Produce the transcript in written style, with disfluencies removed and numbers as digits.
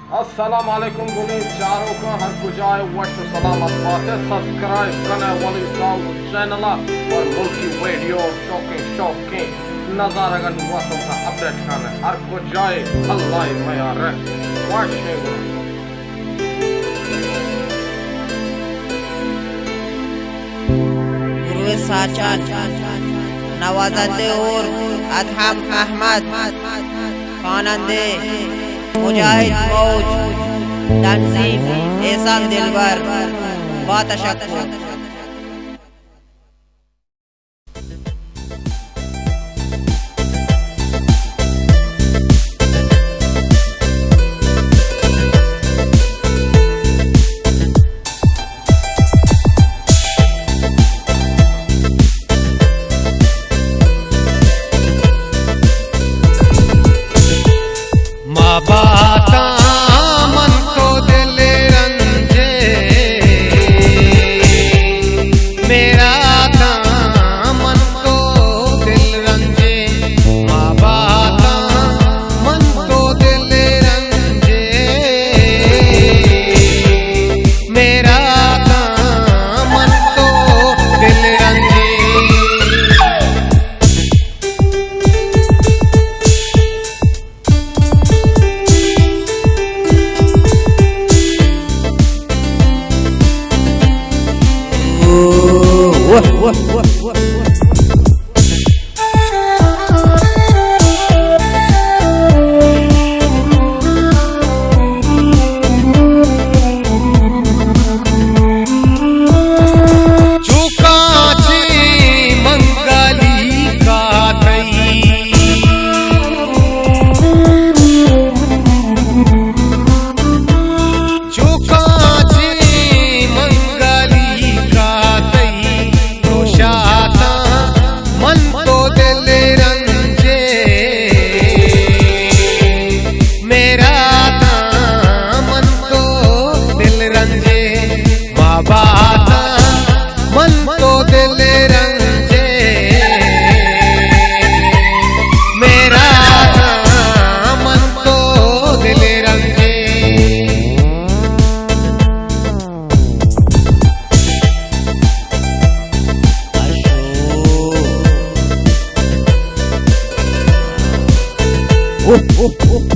अस्सलाम वालेकुम गुनी चारों को हर गुजाए वश सलामत बातें सब्सक्राइब करने वाली चैनल और मुल्की वीडियो शौकीन नज़ारा का नुवासों का अपडेट करने हर गुजाए अल्लाह मयार गुरु साचान नवाजंदे और अदहम अहमद खानंदे मुजाहिद फौज तंजीम एहसान दिलबर बातशक्कुर। बाता मन को दिल रंजे मेरा मन को दिल रंजे माँ बाता मन को दिल रंजे मेरा मन को दिल रंजे Oh